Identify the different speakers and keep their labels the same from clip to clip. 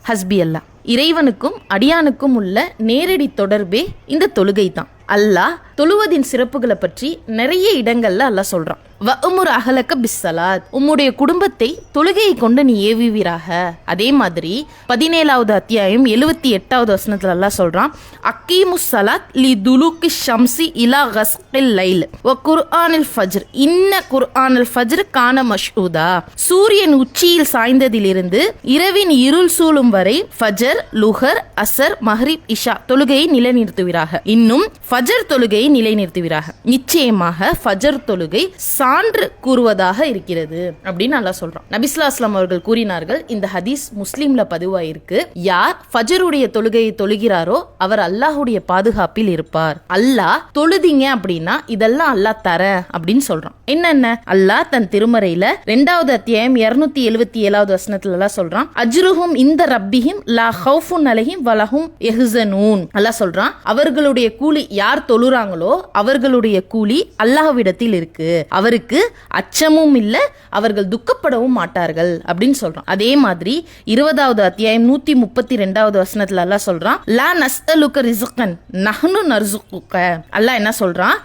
Speaker 1: ஹஸ்பி அல்லா. இறைவனுக்கும் அடியானுக்கும் உள்ள நேரடி தொடர்பே இந்த தொழுகை தான். அல்லாஹ் தொழுவதின் சிறப்புகளை பற்றி நிறைய இடங்கள்ல அல்லாஹ் சொல்றான். வஅமுர் அஹலக பிஸ்ஸலாத், உம்முடைய குடும்பத்தை தொழுகையை கொண்டு நீ ஏவுவீராக. அதே மாதிரி 17வது அத்தியாயம் 78வது வசனத்துல அல்லாஹ் சொல்றான், அக்கீமுஸ் ஸலாத் லி துலூகி ஷம்ஸி இலா கஸ்கில் லைல் வ குர்ஆனில் ஃபஜ்ர் இன்ன குர்ஆனில் ஃபஜ்ர் கான மஷ்ஹூதா. சூரியன் உச்சியில் சாய்ந்ததிலிருந்து இரவின் இருள் சூழும் வரை ஃபஜர், லுஹர், அசர், மஹ்ரிப், இஷா தொழுகையை நிலைநிறுத்துவீராக. இன்னும் ஃபஜர் தொழுகையை நிலைநிறுத்துவீராக. நிச்சயமாக ஃபஜர் தொழுகை சான்று கூறுவதாக இருக்கிறது அப்படின்னு அல்லாஹ் சொல்றான். நபி ஸல்லல்லாஹு அலைஹி வஸல்லம் அவர்கள் கூறினார்கள், இந்த ஹதீஸ் முஸ்லிம்ல பதிவாயிருக்கு, யார் ஃபஜருடைய தொழுகையை தொழுகிறாரோ அவர் அல்லாஹ்வுடைய பாதுகாப்பில் இருப்பார். அல்லாஹ் தொழுதிங்க அப்படின்னா இதெல்லாம் அல்லாஹ் தர அப்படின்னு சொல்றான். என்னென்ன? அல்லாஹ் தன் திருமறையில 2வது அத்தியாயம் 277வது வசனத்துல எல்லாம் சொல்றான், அஜ்ருஹும் இந்த ரப்பிஹிம் லா ஹவுஃபுன் அலைஹிம் வலஹும் யஹ்ஸனூன். அல்லாஹ் சொல்றான், அவர்களுடைய கூலி, யார் தொழுறாங்களோ அவர்களுடைய கூலி அல்லாஹ்விடத்தில் இருக்கு, அவருக்கு அச்சமும் இல்ல, அவர்கள் துக்கப்படவும் மாட்டார்கள் அப்படின்னு சொல்றான். அதே மாதிரி 20வது அத்தியாயம் 132வது வசனத்துல அல்லாஹ் சொல்றான், லா நஸ்அலுக ரிஸ்கன் நஹ்னு நர்சுகுக. அல்லாஹ் என்ன சொல்றான்,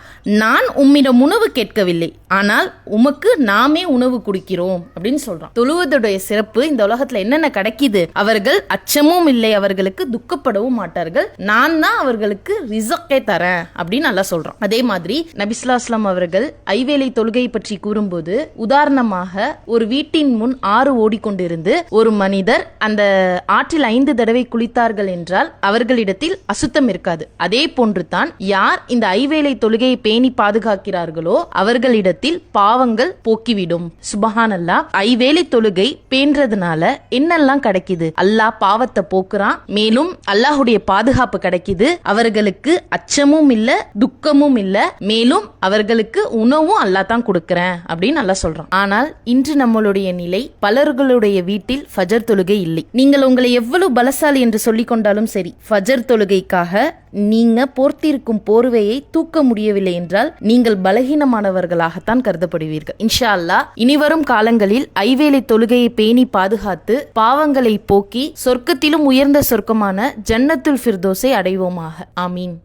Speaker 1: நான் உம்மிடம் உணவு கேட்கவில்லை, ஆனால் உமக்கு நாமே உணவு கொடுக்கிறோம் அப்படின்னு சொல்றான். தொழுவதுடைய சிறப்பு, இந்த உலகத்துல என்னென்ன கிடைக்குது, அவர்கள் அச்சமும் இல்லை, அவர்களுக்கு துக்கப்படவும் மாட்டார்கள், நான் தான் அவர்களுக்கு ரிஸ்கை தரேன் அப்படின்னு அல்லாஹ் சொல்றான். அதே மாதிரி நபி ஸல்லல்லாஹு அலைஹி வஸல்லம் அவர்கள் ஐவேளை தொழுகை பற்றி கூறும்போது, உதாரணமாக ஒரு வீட்டின் முன் ஆறு ஓடிக்கொண்டிருந்து ஒரு மனிதர் அந்த ஆற்றில் 5 தடவை குளித்தார்கள் என்றால் அவர்களிடத்தில் அசுத்தம் இருக்காது. அதே போன்று தான் யார் இந்த ஐவேளை தொழுகையை பேணி பாதுகாக்கிறார்களோ அவர்களிடத்தில் பாவங்கள் போக்கிவிடும். சுபஹானல்லாஹ். ஐவேளை தொழுகை பேன்றதுனால என்னெல்லாம் கிடைக்குது? அல்லாஹ் பாவத்தை போக்குறான், மேலும் அல்லாஹ்வுடைய பாதுகாப்பு கிடைக்குது, அவர்களுக்கு அச்சமும் இல்ல, துக்கமும் இல்ல, மேலும் அவர்களுக்கு உணவும் அல்லாஹ் தான் கொடுக்கிறேன் அப்படின்னு அல்லாஹ் சொல்றான். ஆனால் இன்று நம்மளுடைய நிலை, பலர்களுடைய வீட்டில் ஃபஜர் தொழுகை இல்லை. நீங்கள் உங்களை எவ்வளவு பலசாலி என்று சொல்லிக் கொண்டாலும் சரி, ஃபஜர் தொழுகைக்காக நீங்க போர்த்திருக்கும் போர்வையை தூக்க முடியவில்லை என்றால் நீங்கள் பலகீனமானவர்களாகத்தான் கருதப்படுவீர்கள். இன்ஷா அல்லாஹ் இனிவரும் காலங்களில் ஐவேளை தொழுகையை பேணி பாதுகாத்து பாவங்களை போக்கி சொர்க்கத்திலும் உயர்ந்த சொர்க்கமான ஜன்னத்துல் ஃபிர்தோஸை அடைவோமாக. ஆமீன்.